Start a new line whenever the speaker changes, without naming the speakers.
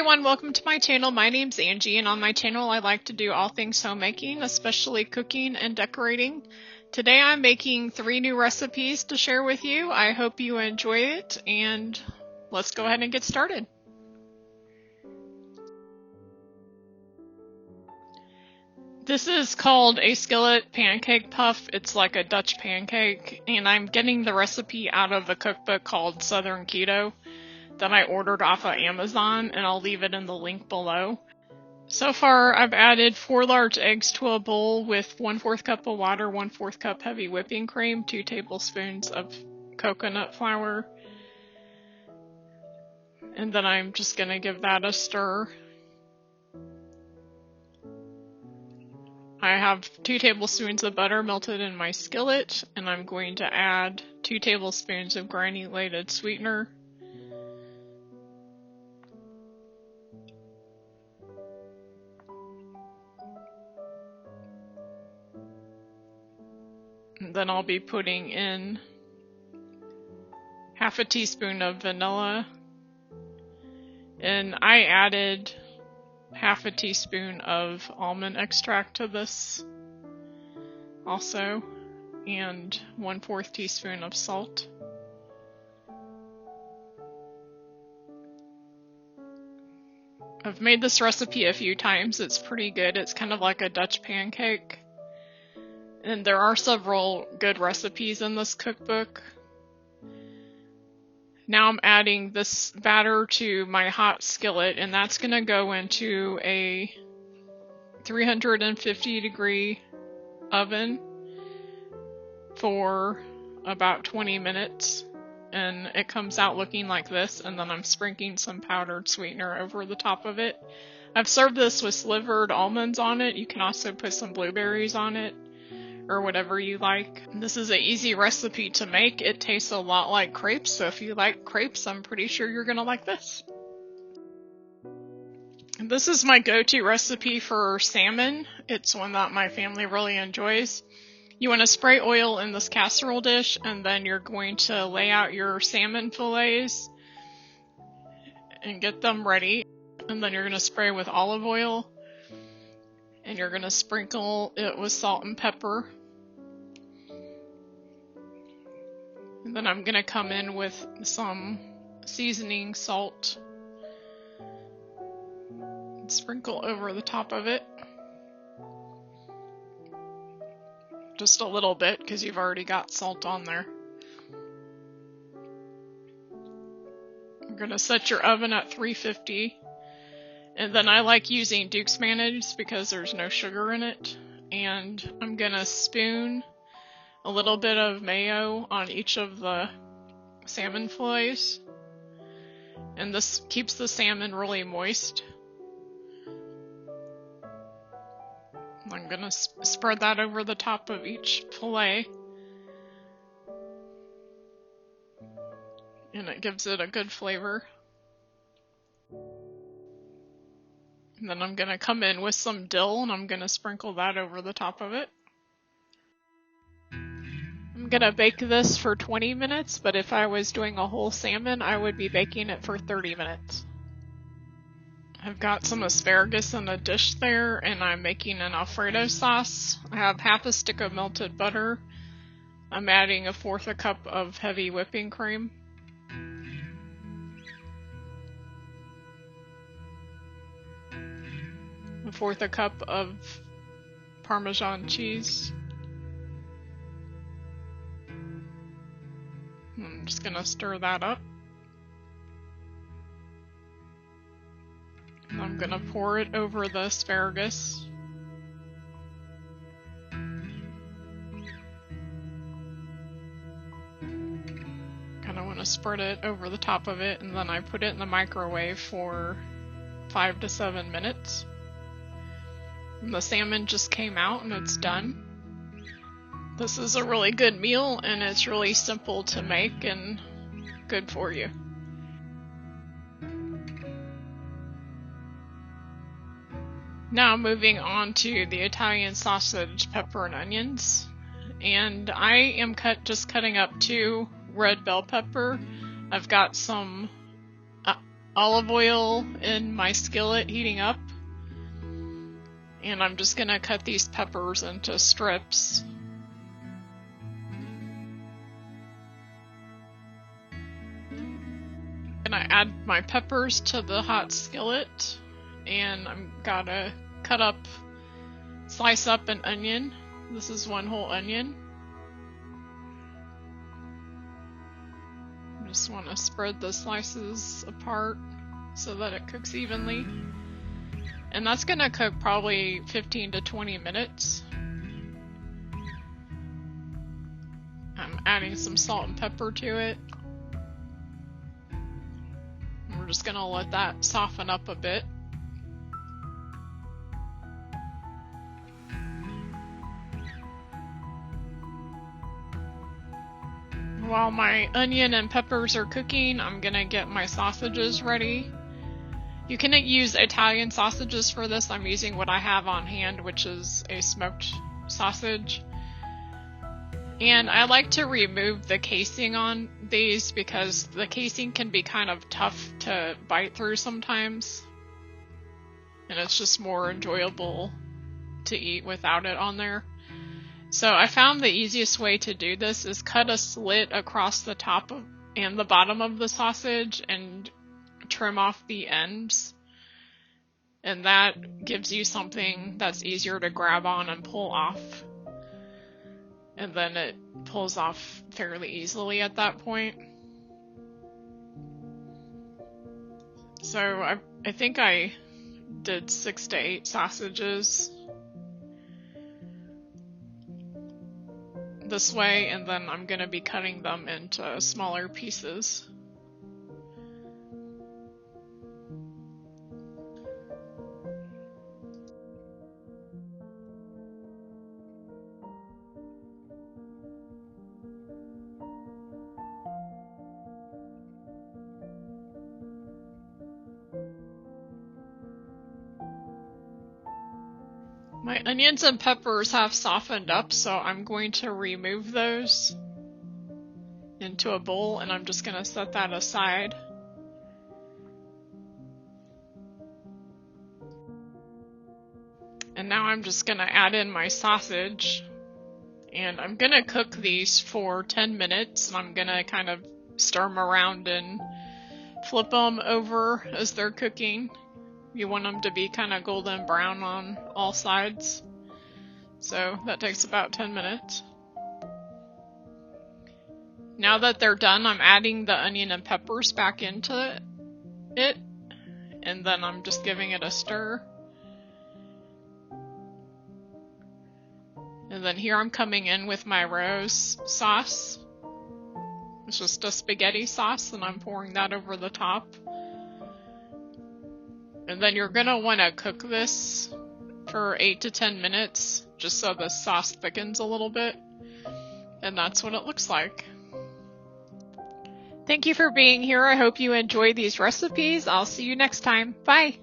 everyone, welcome to my channel. My name's Angie, and on my channel I like to do all things homemaking, especially cooking and decorating. Today I'm making 3 new recipes to share with you. I hope you enjoy it, and let's go ahead and get started. This is called a skillet pancake puff. It's like a Dutch pancake, and I'm getting the recipe out of a cookbook called Southern Keto that I ordered off of Amazon, and I'll leave it in the link below. So far, I've added 4 large eggs to a bowl with 1/4 cup of water, 1/4 cup heavy whipping cream, 2 tablespoons of coconut flour, and then I'm just going to give that a stir. I have 2 tablespoons of butter melted in my skillet, and I'm going to add 2 tablespoons of granulated sweetener. And then I'll be putting in 1/2 teaspoon of vanilla, and I added 1/2 teaspoon of almond extract to this also, and 1/4 teaspoon of salt. I've made this recipe a few times. It's pretty good. It's kind of like a Dutch pancake. And there are several good recipes in this cookbook. Now I'm adding this batter to my hot skillet, and that's going to go into a 350-degree oven for about 20 minutes. And it comes out looking like this, and then I'm sprinkling some powdered sweetener over the top of it. I've served this with slivered almonds on it. You can also put some blueberries on it, or whatever you like. This is an easy recipe to make. It tastes a lot like crepes, so if you like crepes, I'm pretty sure you're gonna like this. And this is my go-to recipe for salmon. It's one that my family really enjoys. You want to spray oil in this casserole dish, and then you're going to lay out your salmon fillets and get them ready. And then you're going to spray with olive oil, and you're going to sprinkle it with salt and pepper. And then I'm going to come in with some seasoning salt and sprinkle over the top of it. Just a little bit, because you've already got salt on there. You're going to set your oven at 350. And then I like using Duke's mayonnaise because there's no sugar in it. And I'm going to spoon a little bit of mayo on each of the salmon fillets. And this keeps the salmon really moist. I'm going to spread that over the top of each fillet. And it gives it a good flavor. And then I'm going to come in with some dill, and I'm going to sprinkle that over the top of it. I'm going to bake this for 20 minutes, but if I was doing a whole salmon, I would be baking it for 30 minutes. I've got some asparagus in a dish there, and I'm making an alfredo sauce. I have 1/2 stick of melted butter. I'm adding 1/4 cup of heavy whipping cream. 1/4 cup of Parmesan cheese. I'm just going to stir that up. And I'm going to pour it over the asparagus. Kind of want to spread it over the top of it, and then I put it in the microwave for 5 to 7 minutes. And the salmon just came out and it's done. This is a really good meal, and it's really simple to make and good for you. Now moving on to the Italian sausage, pepper, and onions. And I am just cutting up 2 red bell pepper. I've got some olive oil in my skillet heating up. And I'm just gonna cut these peppers into strips. Gonna add my peppers to the hot skillet, and I'm gonna slice up an onion. This is one whole onion. I just want to spread the slices apart so that it cooks evenly. And that's gonna cook probably 15 to 20 minutes. I'm adding some salt and pepper to it. We're just gonna let that soften up a bit. While my onion and peppers are cooking, I'm gonna get my sausages ready. You can use Italian sausages for this. I'm using what I have on hand, which is a smoked sausage. And I like to remove the casing on these because the casing can be kind of tough to bite through sometimes. And it's just more enjoyable to eat without it on there. So I found the easiest way to do this is cut a slit across the top and the bottom of the sausage and trim off the ends. And that gives you something that's easier to grab on and pull off. And then it pulls off fairly easily at that point. So I think I did 6 to 8 sausages this way, and then I'm going to be cutting them into smaller pieces. My onions and peppers have softened up, so I'm going to remove those into a bowl, and I'm just going to set that aside. And now I'm just going to add in my sausage, and I'm going to cook these for 10 minutes, and I'm going to kind of stir them around and flip them over as they're cooking. You want them to be kind of golden brown on all sides. So that takes about 10 minutes. Now that they're done, I'm adding the onion and peppers back into it. And then I'm just giving it a stir. And then here I'm coming in with my rose sauce. It's just a spaghetti sauce, and I'm pouring that over the top. And then you're going to want to cook this for 8 to 10 minutes, just so the sauce thickens a little bit. And that's what it looks like. Thank you for being here. I hope you enjoy these recipes. I'll see you next time. Bye!